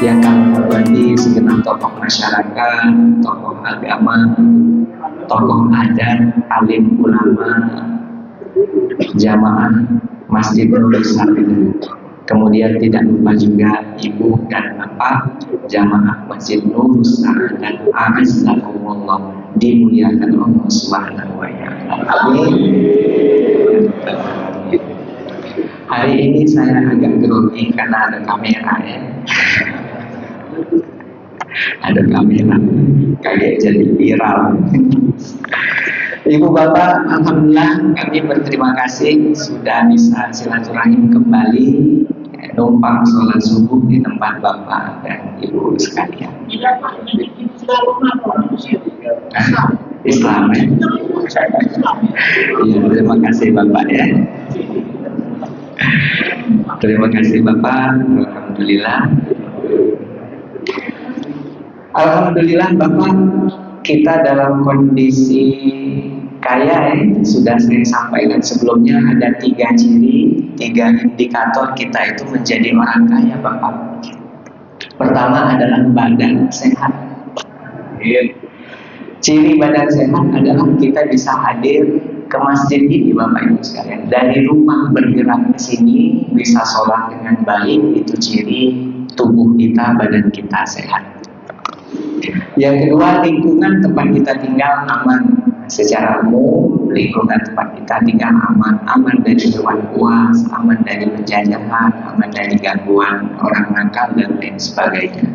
yang kami hormati segenap tokoh masyarakat, tokoh agama, tokoh adat, alim ulama, jamaah Masjid Nurul Salim. Kemudian tidak lupa juga ibu dan bapak jamaah Masjid Nurul Salim dan a'azzahumullah, dimuliakan Allah Subhanahu wa Ta'ala. Amin. Hari ini saya agak grogi karena ada kamera ya. Ada kamera, kaget jadi viral. Ibu bapak, alhamdulillah kami berterima kasih sudah bisa silaturahim kembali, numpang sholat subuh di tempat bapak dan ibu sekalian. Islam ya. Ya, terima kasih bapak ya. Terima kasih bapak. Alhamdulillah bapak, kita dalam kondisi kaya ya. Sudah saya sampaikan sebelumnya, ada 3 ciri, 3 indikator kita itu menjadi orang kaya bapak. Pertama adalah badan sehat. Ciri badan sehat adalah kita bisa hadir ke masjid ini bapak ibu sekalian, dari rumah bergerak ke sini bisa sholat dengan baik, itu ciri tubuh kita, badan kita sehat. Yang kedua, lingkungan tempat kita tinggal aman. Secara umum, lingkungan tempat kita tinggal aman dari hewan buas, aman dari penjajahan, aman dari gangguan orang nakal dan lain sebagainya.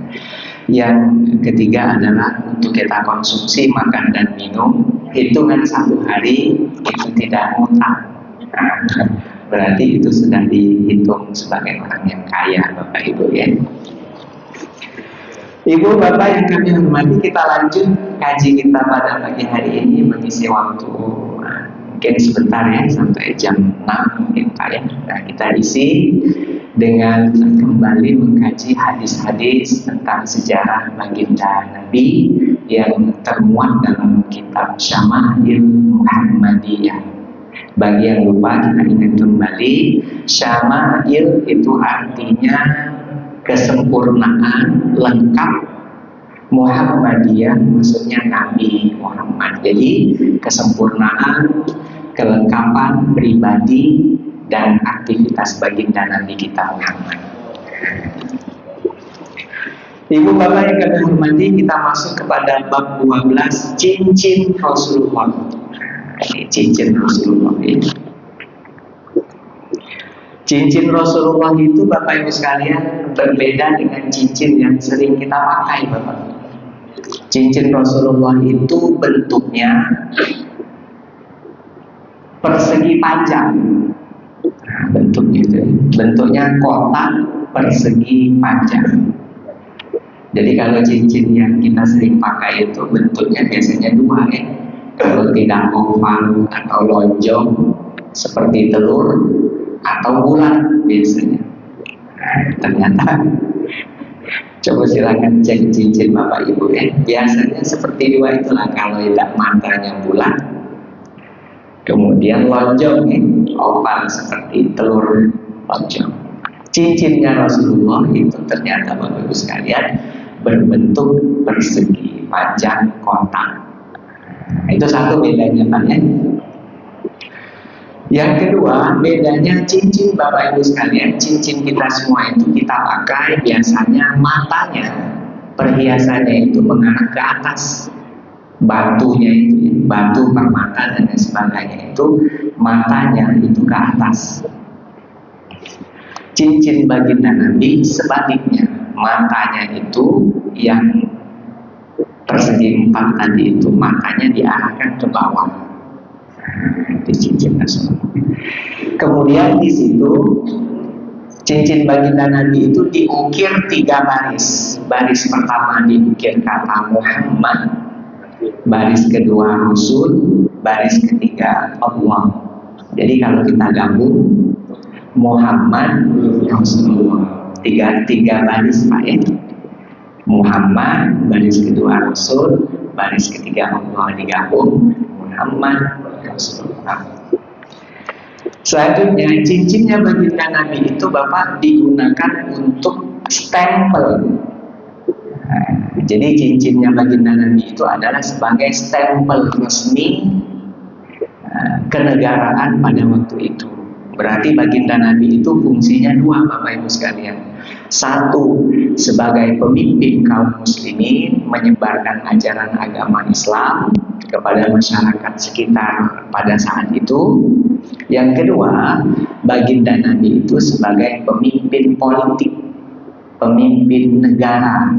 Yang ketiga adalah untuk kita konsumsi makan dan minum, hitungan 1 hari itu tidak ngutang. Berarti itu sudah dihitung sebagai orang yang kaya bapak ibu ya. Ibu bapak yang kami hormati, kita lanjut kaji kita pada pagi hari ini, mengisi waktu mungkin sebentar ya, sampai jam 6 mungkin Pak ya. Nah, kita isi dengan kembali mengkaji hadis-hadis tentang sejarah baginda Nabi yang termuat dalam kitab Syama'il Muhammadiyah. Bagi yang lupa, kita ingat kembali, Syama'il itu artinya kesempurnaan, lengkap. Muhammadiyah maksudnya Nabi Muhammad. Jadi kesempurnaan, kelengkapan pribadi dan aktivitas baginda Nabi kita Muhammad. Ibu bapak yang kami hormati, kita masuk kepada bab 12, cincin Rasulullah. Cincin Rasulullah ini. Cincin Rasulullah itu bapak ibu sekalian berbeda dengan cincin yang sering kita pakai bapak. Cincin Rasulullah itu bentuknya persegi panjang. Nah, bentuknya kotak persegi panjang. Jadi kalau cincin yang kita sering pakai itu bentuknya biasanya 2 ya. Kalau tidak oval atau lonjong seperti telur atau bulat biasanya. Nah, ternyata coba silakan cek cincin bapak ibu ya. Biasanya seperti 2 itulah, kalau tidak matanya bulat, kemudian lonjong ya, oval seperti telur lonjong. Cincinnya Rasulullah itu ternyata bapak ibu sekalian berbentuk persegi panjang kotak. Itu satu bedanya Pak ya. Yang kedua, bedanya cincin bapak ibu sekalian, cincin kita semua itu kita pakai biasanya matanya, perhiasannya itu mengarah ke atas. Batunya itu, batu permata dan sebagainya itu, matanya itu ke atas. Cincin baginda Nabi sebaliknya, matanya itu yang persegi 4 tadi itu, matanya diarahkan ke bawah. Di cincin Rasulullah. Kemudian di situ cincin baginda Nabi itu diukir 3 baris. Baris pertama diukir kata Muhammad, baris kedua Rasul, baris ketiga Allah. Jadi kalau kita gabung Muhammad Rasulullah, tiga baris Pak ya. Muhammad, baris kedua Rasul, baris ketiga Allah digabung Muhammad Rasulullah. Selanjutnya, cincinnya baginda Nabi itu Bapak digunakan untuk stempel Jadi cincinnya baginda Nabi itu adalah sebagai stempel resmi kenegaraan pada waktu itu. Berarti baginda Nabi itu fungsinya dua, Bapak Ibu sekalian. Satu, sebagai pemimpin kaum muslimin menyebarkan ajaran agama Islam kepada masyarakat sekitar pada saat itu. Yang kedua, baginda Nabi itu sebagai pemimpin politik, pemimpin negara.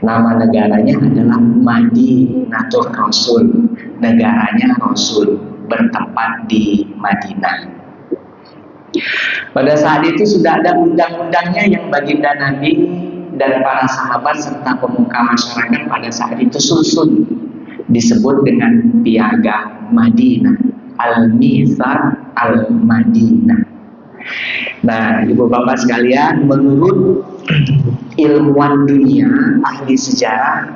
Nama negaranya adalah Madinatul Rasul. Negaranya Rasul, bertempat di Madinah. Pada saat itu sudah ada undang-undangnya yang baginda Nabi dan para sahabat serta pemuka masyarakat pada saat itu susun. Disebut dengan Piagam Madinah, Al-Mitsaq Al-Madinah. Nah, Ibu Bapak sekalian, menurut ilmuwan dunia, ahli sejarah,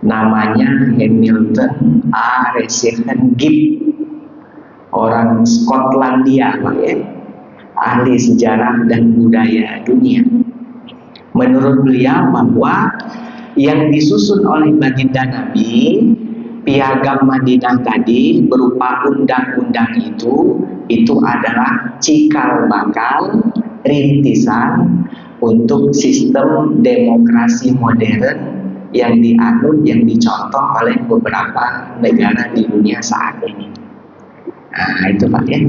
namanya Hamilton A. Reseven Gibb, orang Skotlandia, Pak ya, ahli sejarah dan budaya dunia. Menurut beliau bahwa yang disusun oleh baginda Nabi, Piagam Madinah tadi berupa undang-undang itu adalah cikal bakal rintisan untuk sistem demokrasi modern yang dianut, yang dicontoh oleh beberapa negara di dunia saat ini. Nah, itu Pak ya.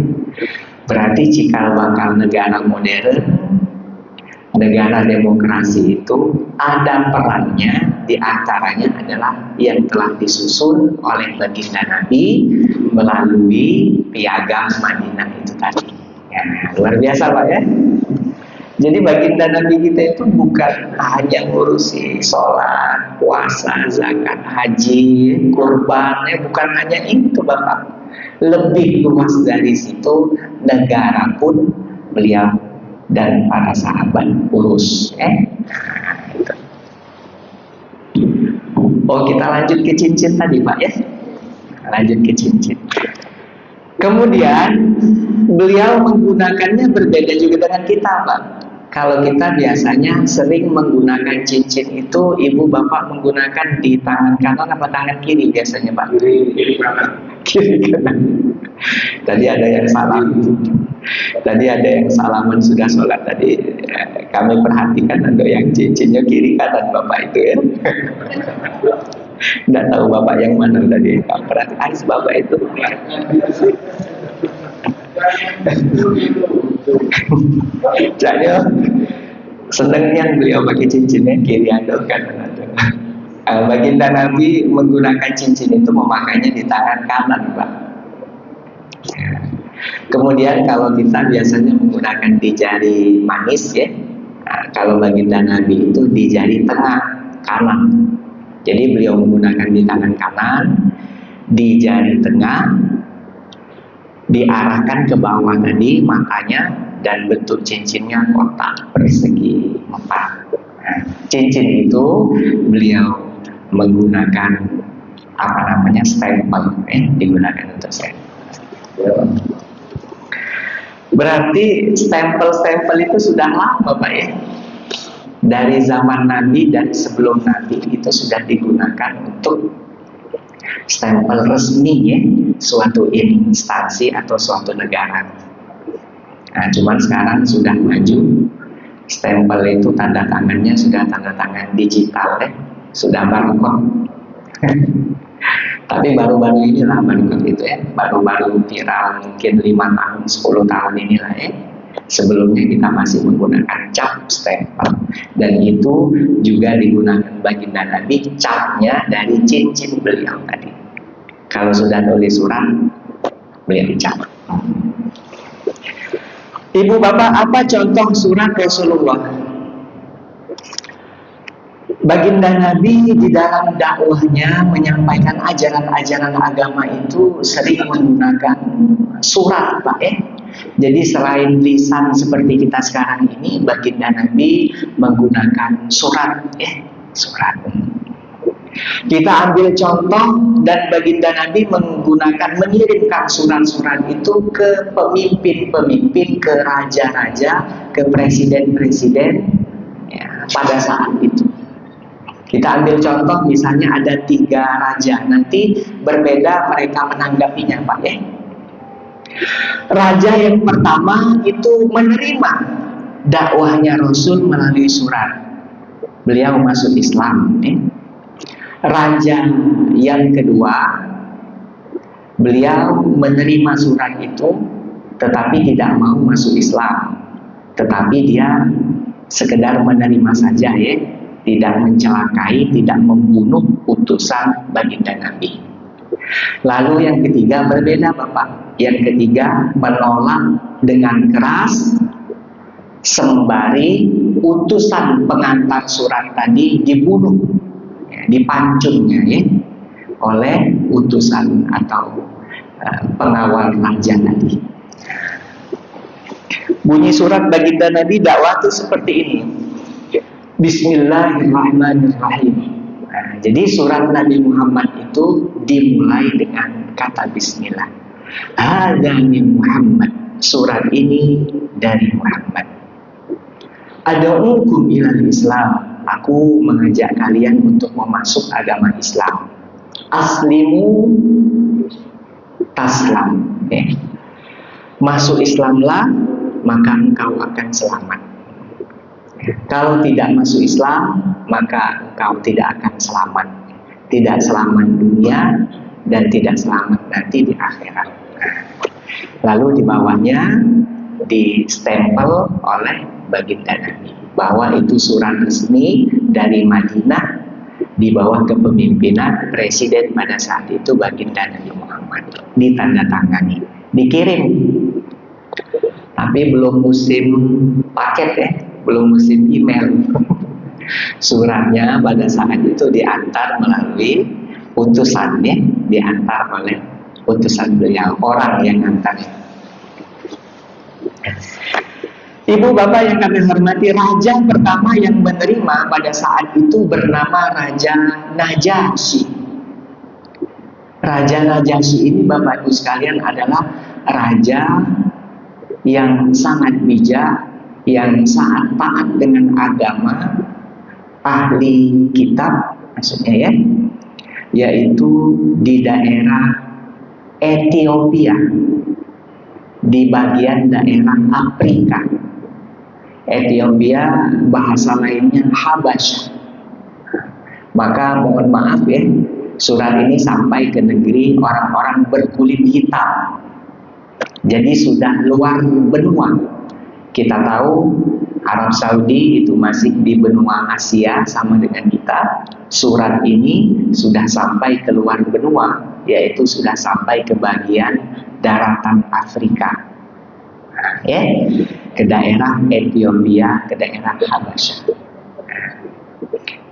Berarti cikal bakal negara modern, negara demokrasi itu ada perannya, diantaranya adalah yang telah disusun oleh baginda Nabi melalui Piagam Madinah itu tadi. Ya, luar biasa Pak ya. Jadi baginda Nabi kita itu bukan hanya ngurusi sholat, puasa, zakat, haji, kurban, bukan hanya itu Bapak. Lebih luas dari situ, negara pun beliau dan para sahabat urus. Gitu. Oh, kita lanjut ke cincin tadi Pak ya. Lanjut ke cincin. Kemudian beliau menggunakannya berbeda juga dengan kita Pak. Kalau kita biasanya sering menggunakan cincin itu, ibu bapak menggunakan di tangan kanan apa tangan kiri biasanya Pak? Kiri kanan. Kiri kanan. Tadi ada yang salam. Tadi ada yang salaman sudah sholat tadi. Kami perhatikan ada yang cincinnya kiri kanan bapak itu ya. Tidak tahu bapak yang mana tadi. Kami perhatikan bapak itu. Jadi senangnya beliau pakai cincinnya kiri atau kanan. Baginda Nabi menggunakan cincin itu memakainya di tangan kanan Pak. Kemudian kalau kita biasanya menggunakan di jari manis ya. Kalau baginda Nabi itu di jari tengah kanan. Jadi beliau menggunakan di tangan kanan, di jari tengah, diarahkan ke bawah tadi matanya, dan bentuk cincinnya kotak persegi 4. Cincin itu beliau menggunakan stempel digunakan untuk stempel. Berarti stempel-stempel itu sudah lama Pak ya. Dari zaman Nabi dan sebelum Nabi itu sudah digunakan untuk stempel resmi ya, suatu instansi atau suatu negara. Nah, cuman sekarang sudah maju, stempel itu tanda tangannya sudah tanda tangan digital ya, sudah barcode. Tapi baru-baru inilah barcode itu ya, baru-baru viral mungkin 5 tahun, 10 tahun inilah ya. Sebelumnya kita masih menggunakan cap stempel, dan itu juga digunakan baginda Nabi, capnya dari cincin beliau tadi. Kalau sudah tulis surat, beliau dicap. Ibu bapak, apa contoh surat Rasulullah? Baginda Nabi di dalam dakwahnya menyampaikan ajaran-ajaran agama itu sering menggunakan surat Pak ya. Jadi selain lisan seperti kita sekarang ini, baginda Nabi menggunakan surat ya, surat. Kita ambil contoh, dan baginda Nabi mengirimkan surat-surat itu ke pemimpin-pemimpin, ke raja-raja, ke presiden-presiden ya, pada saat itu. Kita ambil contoh misalnya ada 3 raja, nanti berbeda mereka menanggapinya Pak ya. Raja yang pertama itu menerima dakwahnya Rasul melalui surat. Beliau masuk Islam ya. Raja yang kedua, beliau menerima surat itu tetapi tidak mau masuk Islam, tetapi dia sekedar menerima saja ya, tidak mencelakai, tidak membunuh utusan baginda Nabi. Lalu yang ketiga berbeda Bapak. Yang ketiga menolak dengan keras, sembari utusan pengantar surat tadi dibunuh, dipancungnya ya, oleh utusan atau pengawal raja tadi. Bunyi surat baginda Nabi dakwah itu seperti ini. Bismillahirrahmanirrahim. Nah, jadi surat Nabi Muhammad itu dimulai dengan kata Bismillah. Hadza min Muhammad. Surat ini dari Muhammad. Ad'ukum ilal Islam. Aku mengajak kalian untuk memasuk agama Islam. Aslimu taslam. Masuk Islamlah, maka engkau akan selamat. Kalau tidak masuk Islam, maka engkau tidak akan selamat. Tidak selamat dunia dan tidak selamat nanti di akhirat. Lalu di bawahnya distempel oleh baginda Nabi bahwa itu surat resmi dari Madinah di bawah kepemimpinan presiden pada saat itu baginda Nabi Muhammad. Ditandatangani, dikirim. Tapi belum musim paket ya, belum musim email. Suratnya pada saat itu diantar melalui utusannya, diantar oleh utusan beliau, orang yang antar. Ibu bapak yang kami hormati, raja pertama yang menerima pada saat itu bernama Raja Najasyi. Raja Najasyi ini bapak ibu sekalian adalah raja yang sangat bijak, yang sangat taat dengan agama, ahli kitab maksudnya ya, yaitu di daerah Ethiopia, di bagian daerah Afrika. Ethiopia bahasa lainnya Habasyah. Maka mohon maaf ya, surat ini sampai ke negeri orang-orang berkulit hitam. Jadi sudah luar benua. Kita tahu Arab Saudi itu masih di benua Asia sama dengan kita. Surat ini sudah sampai ke luar benua, yaitu sudah sampai ke bagian daratan Afrika. Ya, ke daerah Ethiopia, ke daerah Habasyah.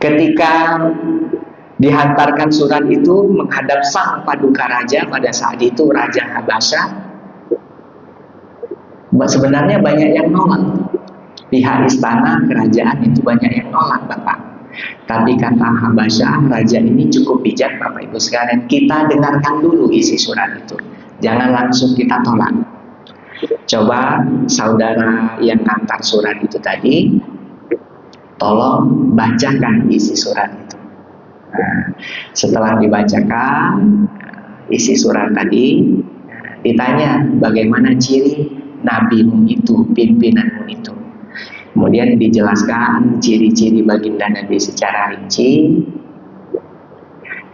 Ketika dihantarkan surat itu menghadap sang paduka raja pada saat itu, Raja Habasyah, sebenarnya banyak yang nolak. Pihak istana kerajaan itu banyak yang nolak Bapak. Tapi kata Habasyah, raja ini cukup bijak Bapak Ibu sekalian. Kita dengarkan dulu isi surat itu, jangan langsung kita tolak. Coba saudara yang antar surat itu tadi, tolong bacakan isi surat itu. Nah, setelah dibacakan isi surat tadi, ditanya bagaimana ciri nabimu itu, pimpinanmu itu. Kemudian dijelaskan ciri-ciri baginda Nabi secara rinci.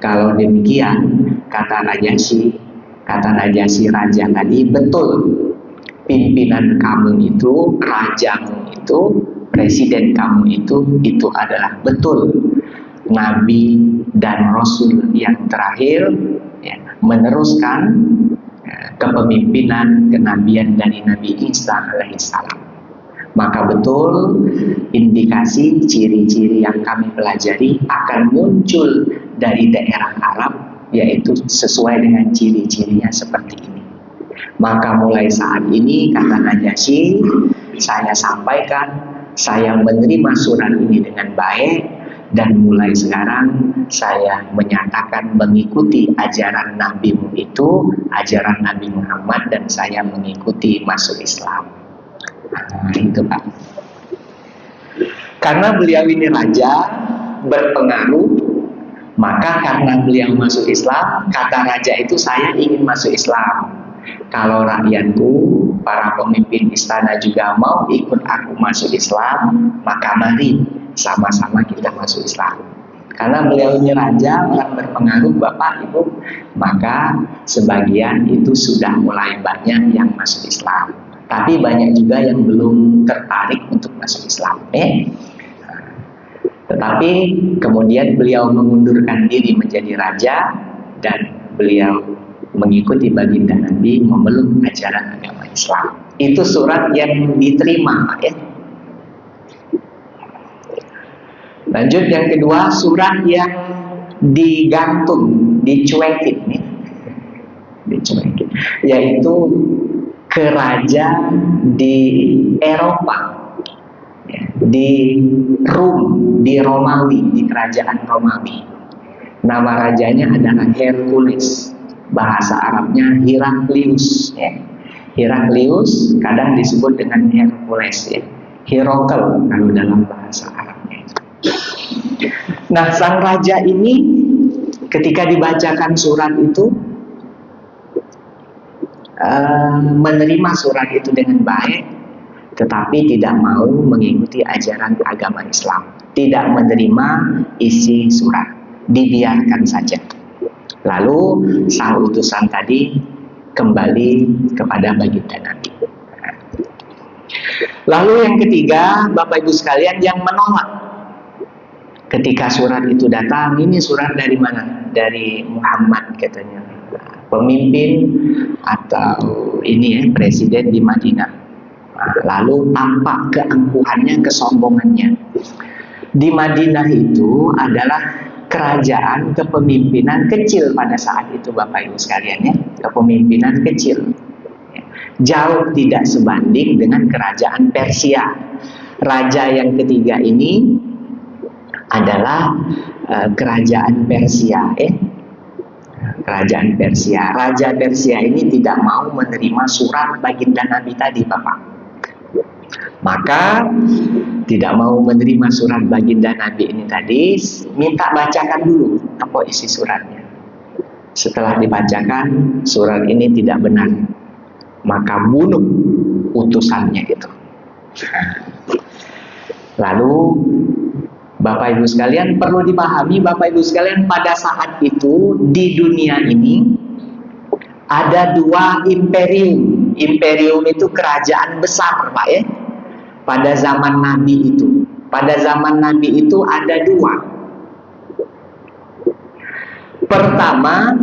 Kalau demikian, kata Najasyi raja tadi, betul pimpinan kamu itu, rajamu itu, presiden kamu itu adalah betul Nabi dan Rasul yang terakhir ya, meneruskan kepemimpinan kenabian dari Nabi Isa alaihissalam. Maka betul indikasi ciri-ciri yang kami pelajari akan muncul dari daerah Arab, yaitu sesuai dengan ciri-cirinya seperti ini. Maka mulai saat ini, kata Najasyi, saya sampaikan, saya menerima surat ini dengan baik, dan mulai sekarang saya menyatakan mengikuti ajaran Nabimu itu, ajaran Nabi Muhammad, dan saya mengikuti masuk Islam. Nah, itu Pak. Karena beliau ini raja, berpengaruh, maka karena beliau masuk Islam, kata raja itu, saya ingin masuk Islam. Kalau rakyatku, para pemimpin istana juga mau ikut aku masuk Islam, maka mari sama-sama kita masuk Islam. Karena beliau ini raja, orang berpengaruh, Bapak Ibu, maka sebagian itu sudah mulai banyak yang masuk Islam. Tapi banyak juga yang belum tertarik untuk masuk Islam. Tetapi kemudian beliau mengundurkan diri menjadi raja dan beliau mengikuti baginda Nabi, memeluk ajaran agama Islam. Itu surat yang diterima, ya. Lanjut yang kedua, surat yang digantung, dicuekin, ya. Dicuekin, yaitu ke raja di Eropa, ya, di Rum, di Romawi, di kerajaan Romawi. Nama rajanya adalah Hercules, bahasa Arabnya Heraklius, ya. Heraklius kadang disebut dengan Hercules, ya. Hierokel kalau dalam bahasa Arabnya. Nah, sang raja ini ketika dibacakan surat itu menerima surat itu dengan baik, tetapi tidak mau mengikuti ajaran agama Islam, tidak menerima isi surat, dibiarkan saja. Lalu sang utusan tadi kembali kepada baginda Nabi. Lalu yang ketiga, Bapak Ibu sekalian, yang menolak. Ketika surat itu datang, ini surat dari mana? Dari Muhammad katanya, pemimpin atau ini, ya, presiden di Madinah. Lalu tampak keangkuhannya, kesombongannya. Di Madinah itu adalah kerajaan kepemimpinan kecil pada saat itu, Bapak Ibu sekalian, ya, kepemimpinan kecil, jauh tidak sebanding dengan kerajaan Persia. Raja yang ketiga ini adalah kerajaan Persia, kerajaan Persia. Raja Persia ini tidak mau menerima surat baginda Nabi tadi, Bapak. Maka tidak mau menerima surat baginda Nabi ini tadi, minta bacakan dulu apa isi suratnya. Setelah dibacakan, surat ini tidak benar, maka bunuh utusannya itu. Lalu Bapak Ibu sekalian, perlu dipahami, Bapak Ibu sekalian, pada saat itu di dunia ini ada dua imperium. Imperium itu kerajaan besar, Pak, ya. Pada zaman Nabi itu, pada zaman Nabi itu ada dua. Pertama,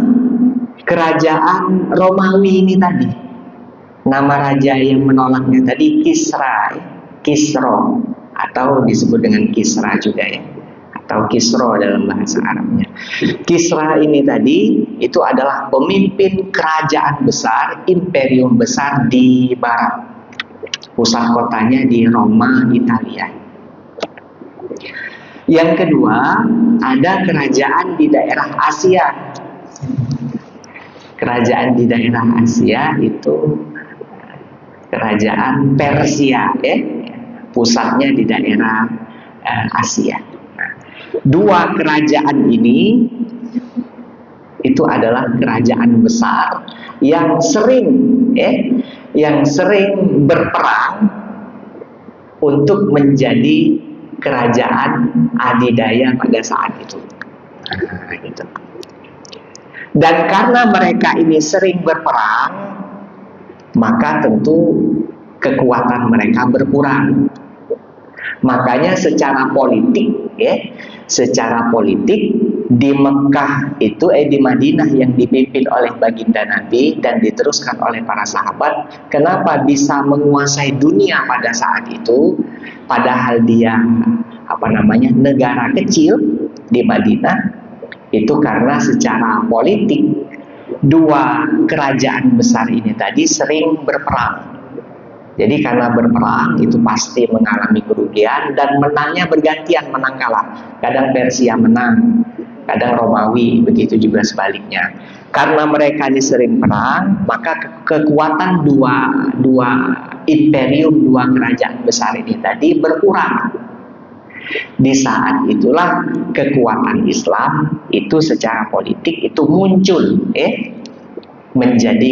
kerajaan Romawi ini tadi. Nama raja yang menolaknya tadi Kisra, Kisro, atau disebut dengan Kisra juga, ya, atau Kisro dalam bahasa Arabnya. Kisra ini tadi itu adalah pemimpin kerajaan besar, imperium besar di barat. Pusat kotanya di Roma, Italia. Yang kedua, ada kerajaan di daerah Asia. Kerajaan di daerah Asia itu kerajaan Persia, ya. Pusatnya di daerah Asia. Dua kerajaan ini itu adalah kerajaan besar yang sering berperang untuk menjadi kerajaan adidaya pada saat itu. Gitu. Dan karena mereka ini sering berperang, maka tentu kekuatan mereka berkurang. Makanya secara politik, di Mekah itu, di Madinah yang dipimpin oleh baginda Nabi dan diteruskan oleh para sahabat, kenapa bisa menguasai dunia pada saat itu, padahal dia negara kecil di Madinah, itu karena secara politik dua kerajaan besar ini tadi sering berperang. Jadi karena berperang itu pasti mengalami kerugian, dan menangnya bergantian, menang kalah. Kadang Persia menang, kadang Romawi, begitu juga sebaliknya. Karena mereka ini sering perang, maka kekuatan dua imperium, dua kerajaan besar ini tadi berkurang. Di saat itulah kekuatan Islam itu secara politik itu muncul, menjadi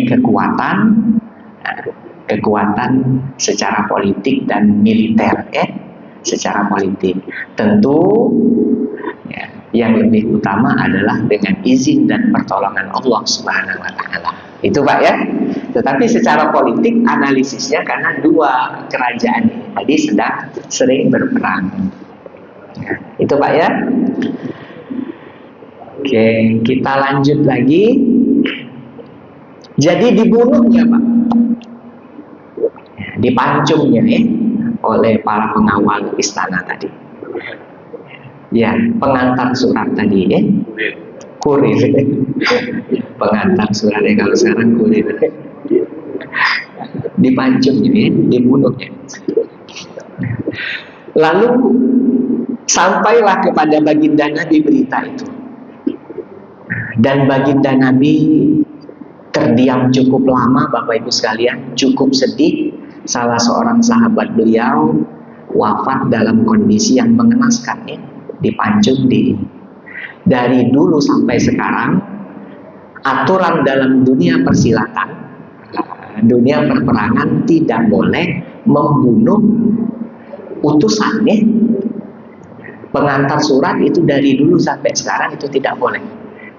kekuatan secara politik dan militer, secara politik. Tentu ya, yang lebih utama adalah dengan izin dan pertolongan Allah Subhanahu wa taala. Itu Pak ya. Tetapi secara politik analisisnya karena dua kerajaan ini tadi sedang sering berperang. Ya, itu Pak ya. Oke, kita lanjut lagi. Jadi dibunuhnya Pak, dipancungnya oleh para pengawal istana tadi. Ya, pengantar surat tadi kurir. Pengantar suratnya kalau sekarang kurir. Dipancungnya, dibunuhnya. Lalu sampailah kepada baginda Nabi berita itu. Dan baginda Nabi terdiam cukup lama Bapak Ibu sekalian, cukup sedih. Salah seorang sahabat beliau wafat dalam kondisi yang mengenaskan, dipancung dari dulu sampai sekarang. Aturan dalam dunia persilatan, dunia perperangan tidak boleh membunuh utusan, pengantar surat itu dari dulu sampai sekarang itu tidak boleh.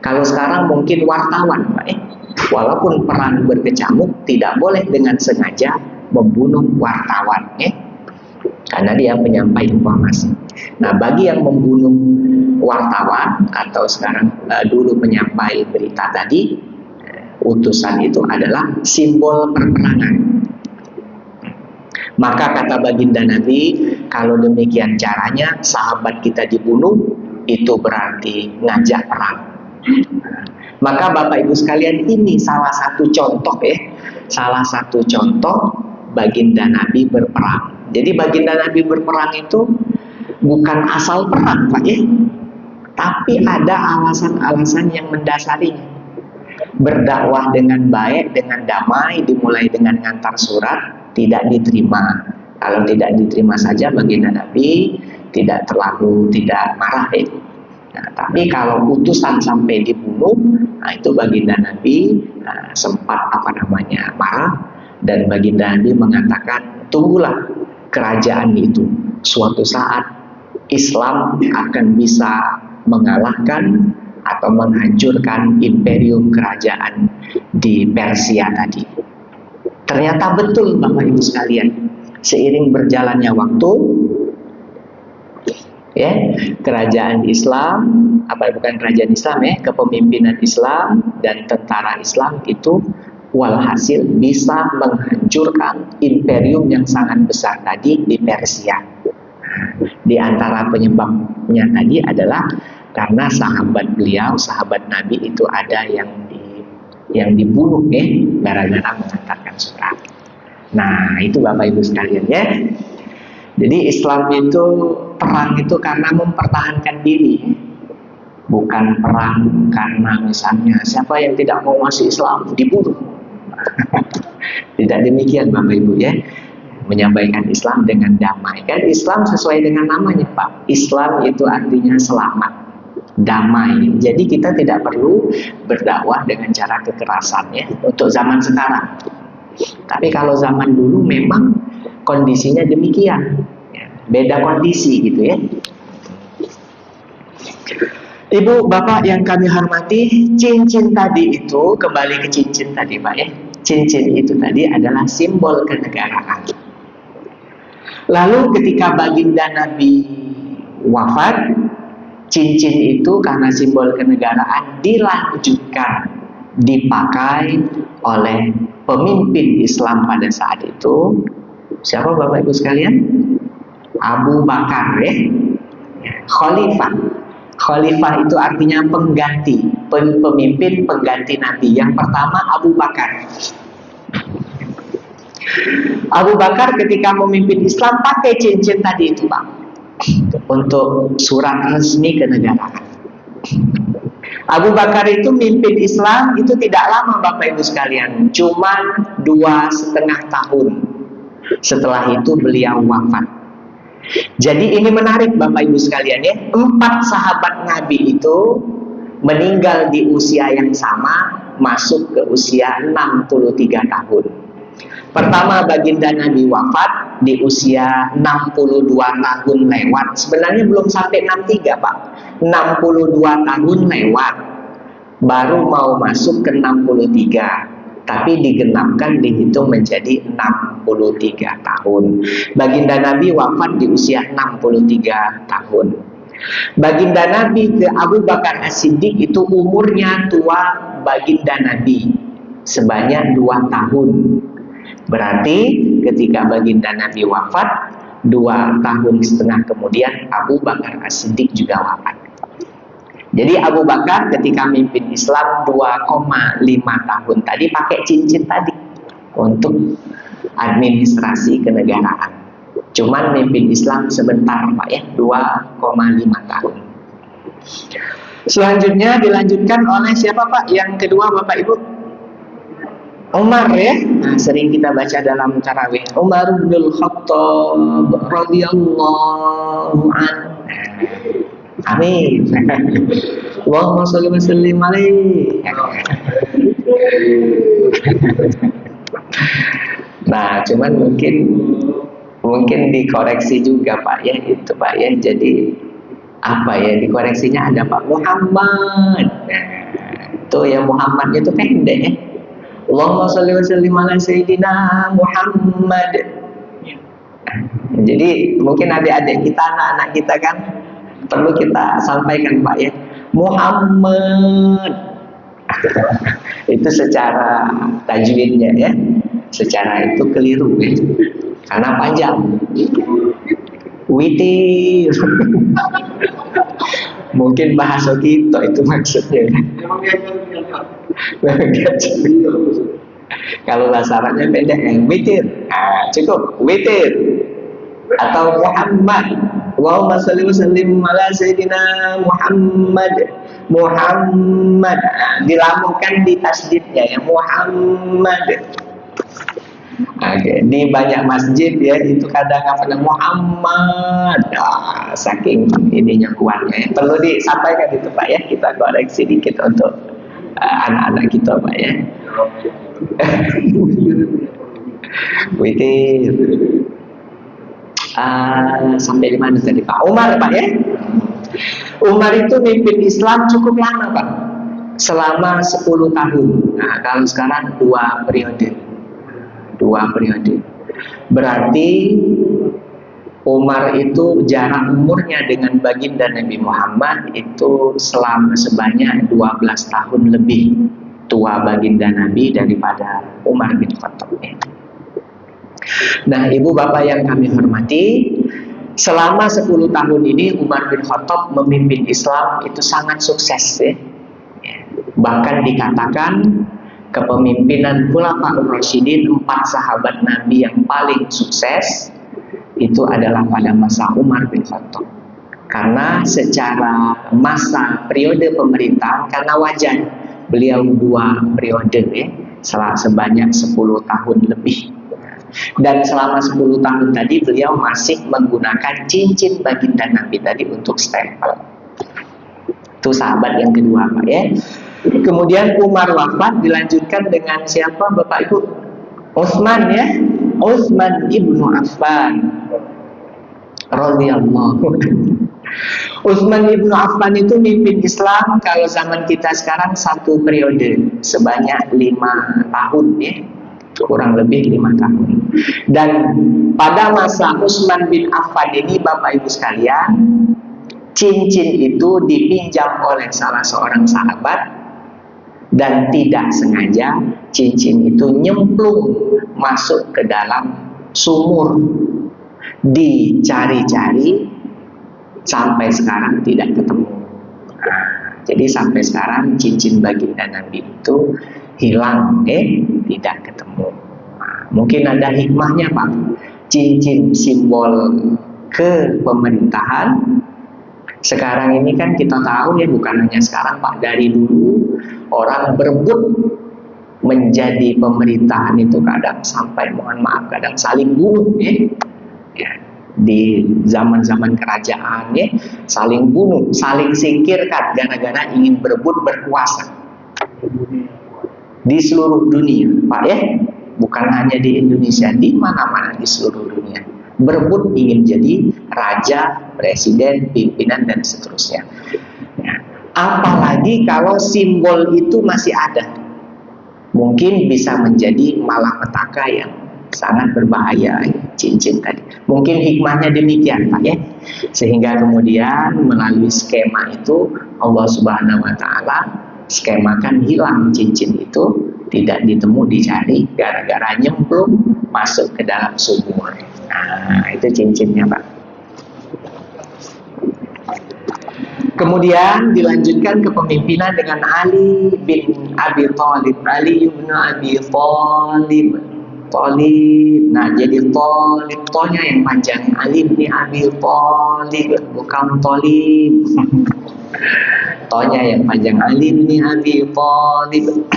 Kalau sekarang mungkin wartawan Pak, walaupun perang berkecamuk tidak boleh dengan sengaja membunuh wartawan, karena dia menyampaikan informasi. Nah, bagi yang membunuh wartawan atau sekarang dulu menyampaikan berita tadi, utusan itu adalah simbol perperangan. Maka kata baginda Nabi, kalau demikian caranya sahabat kita dibunuh, itu berarti ngajak perang. Maka Bapak Ibu sekalian, ini salah satu contoh salah satu contoh baginda Nabi berperang. Jadi baginda Nabi berperang itu bukan asal perang Pak tapi ada alasan-alasan yang mendasarinya. Berdakwah dengan baik, dengan damai, dimulai dengan ngantar surat, tidak diterima. Kalau tidak diterima saja baginda Nabi tidak marah Nah, tapi kalau utusan sampai dibunuh, nah itu baginda Nabi sempat marah, dan baginda Nabi mengatakan, tunggulah kerajaan itu, suatu saat Islam akan bisa mengalahkan atau menghancurkan imperium kerajaan di Persia tadi. Ternyata betul Bapak Ibu sekalian, seiring berjalannya waktu, kerajaan Islam, kepemimpinan Islam dan tentara Islam itu walhasil bisa menghancurkan imperium yang sangat besar tadi di Persia. Di antara penyebabnya tadi adalah karena sahabat beliau, sahabat Nabi itu ada yang dibunuh gara-gara mengantarkan surat. Nah, itu Bapak Ibu sekalian ya. Jadi Islam itu perang itu karena mempertahankan diri, bukan perang karena misalnya siapa yang tidak mau masuk Islam dibunuh. Tidak demikian Bapak Ibu ya. Menyampaikan Islam dengan damai. Kan Islam sesuai dengan namanya Pak. Islam itu artinya selamat, damai. Jadi kita tidak perlu berdakwah dengan cara kekerasan untuk zaman sekarang. Tapi kalau zaman dulu memang kondisinya demikian, beda kondisi gitu ya. Ibu bapak yang kami hormati, cincin tadi itu, kembali ke cincin tadi Pak cincin itu tadi adalah simbol kenegaraan. Lalu ketika baginda Nabi wafat, cincin itu karena simbol kenegaraan dilanjutkan dipakai oleh pemimpin Islam pada saat itu. Siapa Bapak Ibu sekalian? Abu Bakar Khalifah. Khalifah itu artinya pengganti, pemimpin pengganti Nabi. Yang pertama Abu Bakar. Abu Bakar ketika memimpin Islam pakai cincin tadi itu Pak, untuk surat resmi kenegaraan. Abu Bakar itu mimpin Islam itu tidak lama Bapak Ibu sekalian, cuma 2,5 tahun. Setelah itu beliau wafat. Jadi ini menarik Bapak Ibu sekalian ya. 4 sahabat Nabi itu meninggal di usia yang sama, masuk ke usia 63 tahun. Pertama baginda Nabi wafat di usia 62 tahun lewat. Sebenarnya belum sampai 63 Pak. 62 tahun lewat. Baru mau masuk ke 63. Tapi digenapkan, dihitung menjadi 63 tahun. Baginda Nabi wafat di usia 63 tahun. Baginda Nabi ke Abu Bakar As-Siddiq itu umurnya tua baginda Nabi sebanyak 2 tahun. Berarti ketika baginda Nabi wafat, 2,5 tahun kemudian Abu Bakar As-Siddiq juga wafat. Jadi Abu Bakar ketika mimpin Islam 2,5 tahun tadi pakai cincin tadi untuk administrasi kenegaraan. Cuman mimpin Islam sebentar Pak ya, 2,5 tahun. Selanjutnya dilanjutkan oleh siapa Pak? Yang kedua Bapak Ibu? Umar ya. Nah, sering kita baca dalam tarawih. Umar bin Khattab radhiyallahu anhu. Amin. Allahumma sholli wa sallim alaihi. Nah, cuman mungkin dikoreksi juga Pak ya, itu Pak ya. Jadi apa ya dikoreksinya, ada Pak Muhammad. Nah, itu ya Muhammadnya itu pendek ya. Allahumma sholli wa sallim ala sayyidina Muhammad. Jadi mungkin adik-adik kita, anak-anak kita kan perlu kita sampaikan Pak ya, Muhammad. Itu secara tajwidnya ya, secara itu keliru ya, karena panjang. Witir. Mungkin bahasa kita itu maksudnya. Kalau lasarannya pendek yang witir, nah, cukup witir. Atau Muhammad. Allahumma sholli wa sallim ala sayyidina Muhammad. Muhammad. Dilambungkan di tasdidnya ya, Muhammad. Oke, di banyak masjid ya itu kadang apa namanya Muhammad. Saking ininya kuatnya ya. Perlu disampaikan itu Pak ya, kita koreksi dikit untuk anak-anak kita Pak ya. Witir. Sampai di mana tadi Pak? Umar Pak ya. Umar itu mimpin Islam cukup lama Pak, selama 10 tahun. Nah kalau sekarang 2 periode. Berarti Umar itu jarak umurnya dengan baginda Nabi Muhammad itu selama sebanyak 12 tahun lebih tua baginda Nabi daripada Umar bin Khattab. Nah ibu bapak yang kami hormati, selama 10 tahun ini Umar bin Khattab memimpin Islam itu sangat sukses ya. Bahkan dikatakan kepemimpinan Khulafaur Rasyidin, 4 sahabat Nabi yang paling sukses itu adalah pada masa Umar bin Khattab. Karena secara masa periode pemerintahan, karena wajar beliau 2 periode ya, sebanyak 10 tahun lebih. Dan selama 10 tahun tadi beliau masih menggunakan cincin baginda Nabi tadi untuk stempel. Itu sahabat yang kedua Pak ya. Kemudian Umar wafat, dilanjutkan dengan siapa Bapak Ibu? Utsman ya. Utsman ibnu Affan radhiyallahu. Utsman ibnu Affan itu mimpin Islam kalau zaman kita sekarang 1 periode sebanyak 5 tahun ya. Kurang lebih 5 tahun. Dan pada masa Utsman bin Affan ini Bapak Ibu sekalian, cincin itu dipinjam oleh salah seorang sahabat dan tidak sengaja cincin itu nyemplung masuk ke dalam sumur. Dicari-cari sampai sekarang tidak ketemu. Jadi sampai sekarang cincin baginda Nabi itu hilang, tidak ketemu. Mungkin ada hikmahnya Pak. Cincin simbol kepemerintahan. Sekarang ini kan kita tahu ya, bukan hanya sekarang Pak, dari dulu orang berebut menjadi pemerintahan itu kadang sampai mohon maaf kadang saling bunuh ya. di zaman-zaman kerajaan ya, saling bunuh, saling singkirkan gara-gara ingin berebut berkuasa di seluruh dunia, Pak ya. Bukan hanya di Indonesia, di mana-mana di seluruh dunia. Berebut ingin jadi raja, presiden, pimpinan dan seterusnya. Nah, apalagi kalau simbol itu masih ada, mungkin bisa menjadi malapetaka yang sangat berbahaya, cincin tadi. Mungkin hikmahnya demikian, Pak ya. Sehingga kemudian melalui skema itu Allah Subhanahu wa taala skemakan hilang cincin itu, tidak ditemu dicari gara-gara nyemplung masuk ke dalam sumur. Nah, itu cincinnya, Pak. Kemudian dilanjutkan kepemimpinan dengan Ali bin Abi Thalib. Ali bin Abi Thalib. Nah, jadi Thalib, tonya yang panjang. Ali bin Abi Thalib, bukan Thalib. Tonya yang panjang. Ali bin Abi Thalib.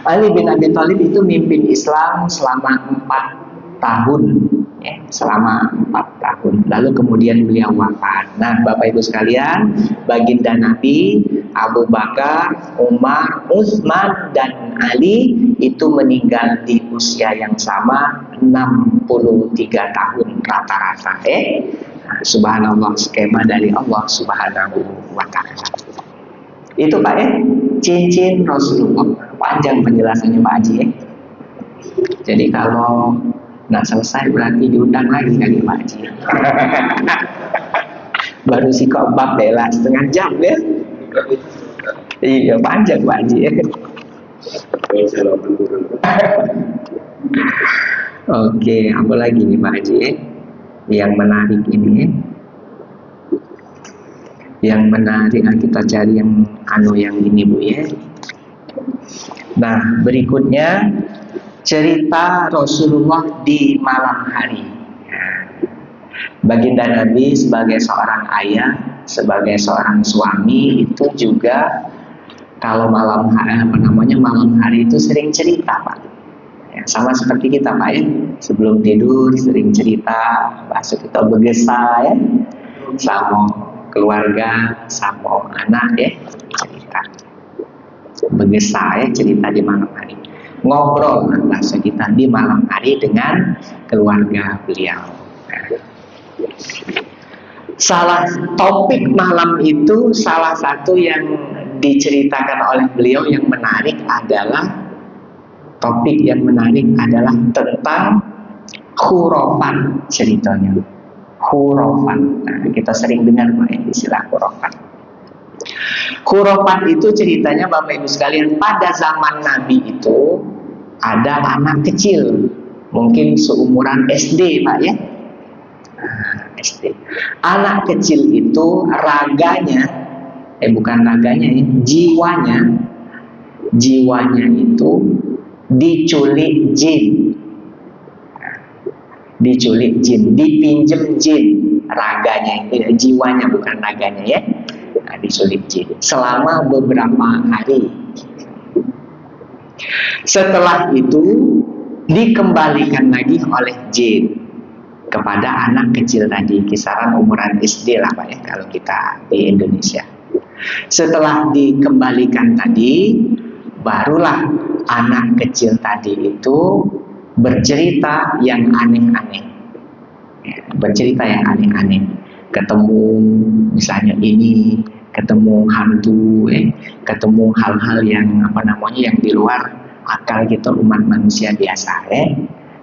Ali bin Abi Thalib itu mimpin Islam selama 4 tahun ya, selama 4 tahun. Lalu kemudian beliau wafat. Nah, Bapak Ibu sekalian, baginda Nabi Abu Bakar, Umar, Utsman dan Ali itu meninggal di usia yang sama, 63 tahun rata-rata. Nah, subhanallah, skema dari Allah Subhanahu wa taala. Itu Pak ya, cincin Rasulullah. Panjang penjelasannya Pak Haji ya. Jadi kalau nggak selesai berarti diundang lagi kali Pak Haji. Baru si bab bela setengah jam ya. Iya panjang Pak Haji ya. Oke, apa lagi nih Pak Haji ya? Yang menarik ini ya. Yang menarik, kita cari yang yang ini Bu ya. Nah, berikutnya cerita Rasulullah di malam hari. Baginda Nabi sebagai seorang ayah, sebagai seorang suami itu juga kalau malam hari itu sering cerita Pak. Ya, sama seperti kita Pak ya. Sebelum tidur sering cerita, bahasa kita bergesa ya, sama keluarga, sama anak ya, cerita. Bergesa ya, cerita di malam hari. Ngobrol bahasa kita di malam hari dengan keluarga beliau. Salah topik malam itu, salah satu yang diceritakan oleh beliau yang menarik adalah topik yang menarik adalah tentang khurafat ceritanya. Khurafat. Nah, kita sering dengar istilah khurafat. Khurafat itu ceritanya Bapak Ibu sekalian, pada zaman Nabi itu ada anak kecil, mungkin seumuran SD Pak ya. SD. Anak kecil itu raganya, bukan raganya ya, jiwanya itu diculik jin. Diculik jin, dipinjem jin, raganya, jiwanya bukan raganya ya. Nah, diculik jin selama beberapa hari. Setelah itu dikembalikan lagi oleh jin kepada anak kecil tadi, kisaran umuran SD lah Pak ya kalau kita di Indonesia. Setelah dikembalikan tadi, barulah anak kecil tadi itu bercerita yang aneh-aneh ya, bercerita yang aneh-aneh, ketemu misalnya ini, ketemu hantu ketemu hal-hal yang yang di luar akal kita umat manusia biasa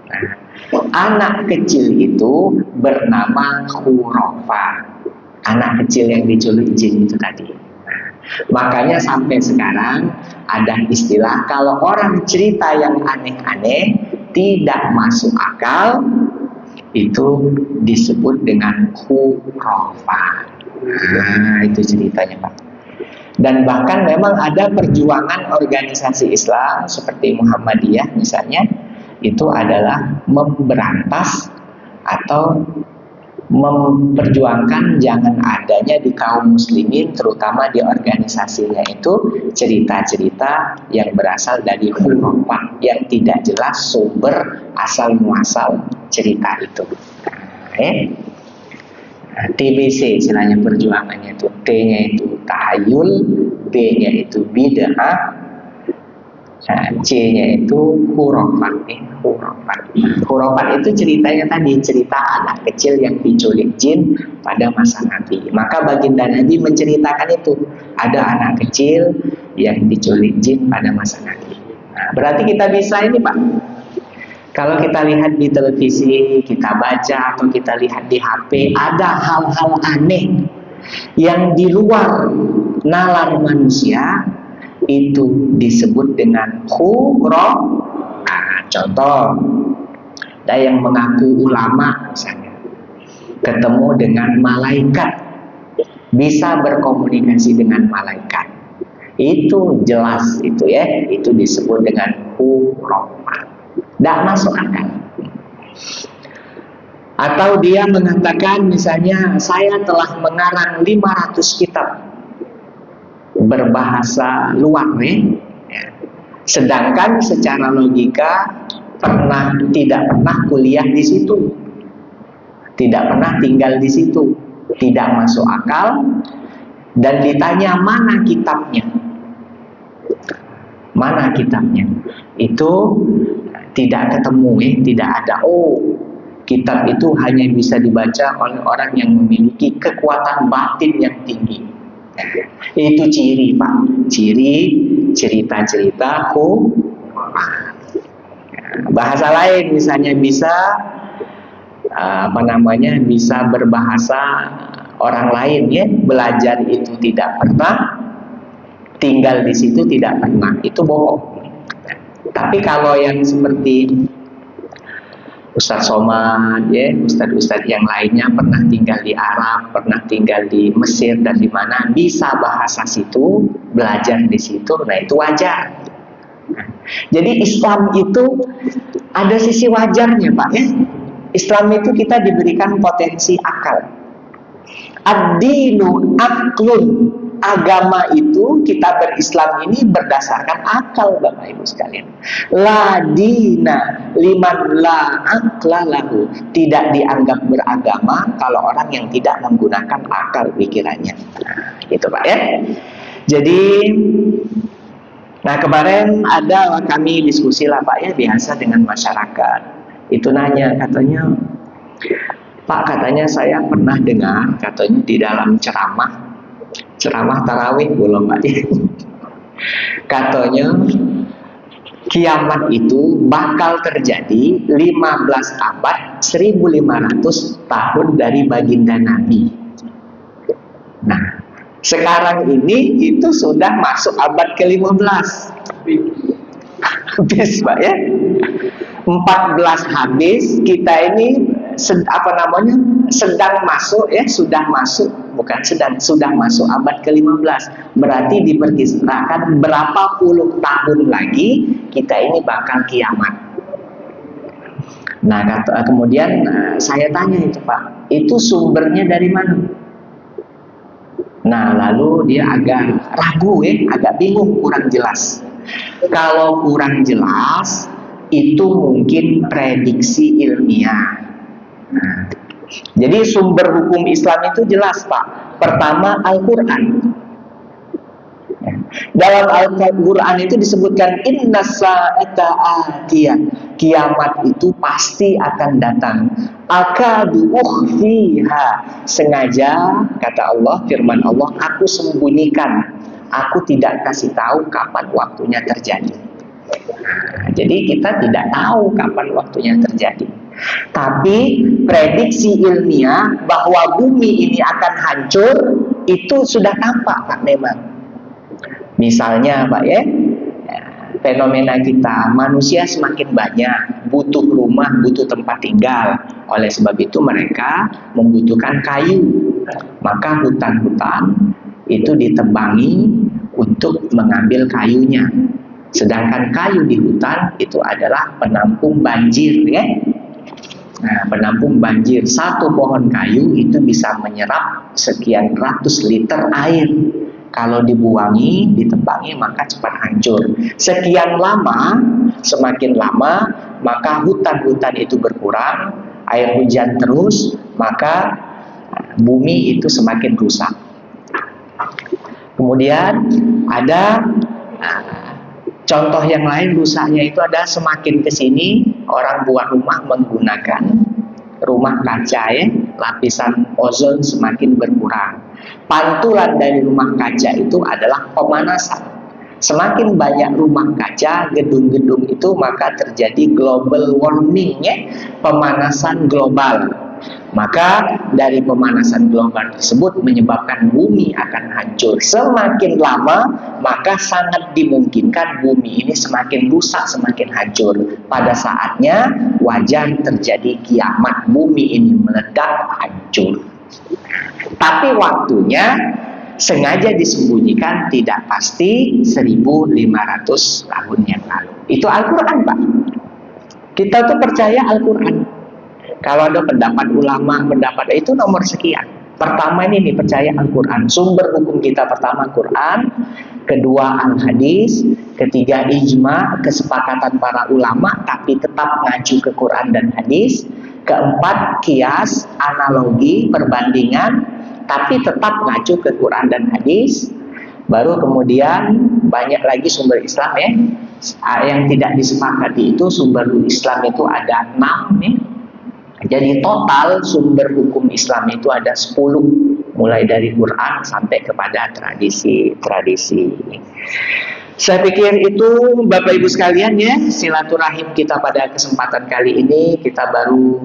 Nah, anak kecil itu bernama khurafat, anak kecil yang diculik jin itu tadi. Nah, makanya sampai sekarang ada istilah kalau orang cerita yang aneh-aneh tidak masuk akal itu disebut dengan khurafat. Nah, itu ceritanya Pak. Dan bahkan memang ada perjuangan organisasi Islam seperti Muhammadiyah misalnya, itu adalah memberantas atau memperjuangkan jangan adanya di kaum muslimin, terutama di organisasinya itu cerita-cerita yang berasal dari khurafat yang tidak jelas sumber asal muasal cerita itu. TBC istilahnya perjuangannya itu. T-nya itu tahayul, B-nya itu bid'ah, C-nya itu hurufat. Hurufat itu ceritanya tadi, cerita anak kecil yang diculik jin pada masa Nabi. Maka baginda Nabi menceritakan itu, ada anak kecil yang diculik jin pada masa Nabi. Nah, berarti kita bisa ini Pak, kalau kita lihat di televisi, kita baca atau kita lihat di HP, ada hal-hal aneh yang di luar nalar manusia, itu disebut dengan khurafat. Nah, contoh, ada yang mengaku ulama misalnya, ketemu dengan malaikat, bisa berkomunikasi dengan malaikat. Itu jelas itu ya, itu disebut dengan khurafat. Tidak masuk akal. Atau dia mengatakan misalnya, saya telah mengarang 500 kitab berbahasa luar ya. Sedangkan secara logika tidak pernah kuliah di situ, tidak pernah tinggal di situ, tidak masuk akal. Dan ditanya mana kitabnya, itu tidak ketemu tidak ada. Kitab itu hanya bisa dibaca oleh orang yang memiliki kekuatan batin yang tinggi. Itu ciri Pak, ciri cerita-cerita bahasa lain misalnya bisa bisa berbahasa orang lain ya, belajar itu tidak pernah, tinggal di situ tidak pernah, itu bohong. Tapi kalau yang seperti Ustadz Somad ya, ustadz-ustadz yang lainnya pernah tinggal di Arab, pernah tinggal di Mesir dan di mana, bisa bahasa situ, belajar di situ, nah itu wajar. Jadi Islam itu ada sisi wajarnya Pak ya. Islam itu kita diberikan potensi akal. Ad-dinu aklun. Agama itu, kita berislam ini berdasarkan akal Bapak Ibu sekalian. La dina liman la akla lahu. Tidak dianggap beragama kalau orang yang tidak menggunakan akal pikirannya. Nah, gitu Pak ya. Jadi kemarin ada kami diskusi lah Pak ya, biasa dengan masyarakat. Itu nanya, katanya Pak, katanya saya pernah dengar, katanya di dalam ceramah tarawih belum Pak ya. Katanya kiamat itu bakal terjadi 15 abad 1500 tahun dari baginda Nabi. Nah, sekarang ini itu sudah masuk abad ke-15. Habis Pak ya. 14 habis, kita ini sedang masuk ya, sudah masuk abad ke-15. Berarti diperkirakan berapa puluh tahun lagi kita ini bakal kiamat. Nah, kemudian saya tanya itu Pak, itu sumbernya dari mana? Nah, lalu dia agak ragu agak bingung, kurang jelas. Kalau kurang jelas, itu mungkin prediksi ilmiah. Nah, jadi sumber hukum Islam itu jelas Pak. Pertama, Al-Quran. Dalam Al-Quran itu disebutkan inna sa'ata atiyah, kiamat itu pasti akan datang. Akadu ukhfiha, sengaja kata Allah, firman Allah, aku sembunyikan, aku tidak kasih tahu kapan waktunya terjadi. Nah, jadi kita tidak tahu kapan waktunya terjadi. Tapi prediksi ilmiah bahwa bumi ini akan hancur itu sudah tampak Pak memang. Misalnya Pak ya, fenomena kita, manusia semakin banyak, butuh rumah, butuh tempat tinggal. Oleh sebab itu mereka membutuhkan kayu. Maka hutan-hutan itu ditebangi untuk mengambil kayunya. Sedangkan kayu di hutan itu adalah penampung banjir ya. Nah, penampung banjir, satu pohon kayu itu bisa menyerap sekian ratus liter air. Kalau dibuangi, ditebangi, maka cepat hancur. Sekian lama, semakin lama, maka hutan-hutan itu berkurang, air hujan terus, maka bumi itu semakin rusak. Kemudian ada contoh yang lain rusaknya itu ada semakin ke sini orang buat rumah menggunakan rumah kaca ya, lapisan ozon semakin berkurang. Pantulan dari rumah kaca itu adalah pemanasan. Semakin banyak rumah kaca, gedung-gedung itu maka terjadi global warming ya, pemanasan global. Maka dari pemanasan global tersebut menyebabkan bumi akan hancur. Semakin lama maka sangat dimungkinkan bumi ini semakin rusak, semakin hancur. Pada saatnya wajar terjadi kiamat, bumi ini meledak hancur. Tapi waktunya sengaja disembunyikan, tidak pasti 1500 tahun yang lalu. Itu Al-Quran Pak. Kita tuh percaya Al-Quran. Kalau ada pendapat ulama, pendapat itu nomor sekian. Pertama ini percaya Al-Quran. Sumber hukum kita pertama Quran, kedua Al-Hadis, ketiga ijma, kesepakatan para ulama tapi tetap ngacu ke Quran dan Hadis, keempat kias, analogi, perbandingan tapi tetap ngacu ke Quran dan Hadis. Baru kemudian banyak lagi sumber Islam ya. Yang tidak disepakati itu sumber Islam itu ada 6 ya. Jadi total sumber hukum Islam itu ada 10, mulai dari Quran sampai kepada tradisi-tradisi. Saya pikir itu Bapak Ibu sekalian ya, silaturahim kita pada kesempatan kali ini. Kita baru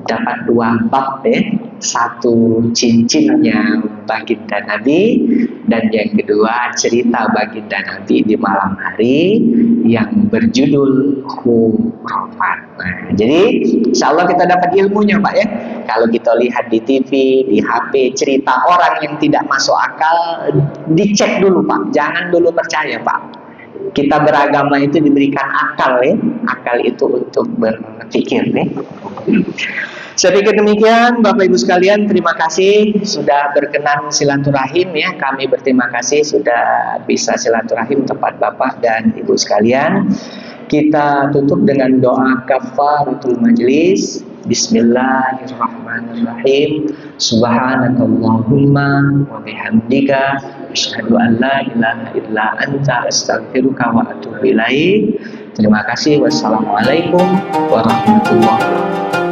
dapat 2 bab ya. Satu cincinnya baginda Nabi, dan yang kedua cerita baginda Nabi di malam hari yang berjudul Khurafat. Nah, jadi insya Allah kita dapat ilmunya Pak ya. Kalau kita lihat di TV, di HP, cerita orang yang tidak masuk akal, dicek dulu Pak, jangan dulu percaya Pak. Kita beragama itu diberikan akal ya, akal itu untuk berpikir ya. Saya pikir demikian Bapak Ibu sekalian, terima kasih sudah berkenan silaturahim ya. Kami berterima kasih sudah bisa silaturahim tempat Bapak dan Ibu sekalian. Kita tutup dengan doa kafaratul majlis. Bismillahirrahmanirrahim. Subhanakallahumma wa bihamdika asyhadu an la ilaha illa anta astaghfiruka wa atubu ilaik. Terima kasih. Wassalamualaikum warahmatullahi wabarakatuh.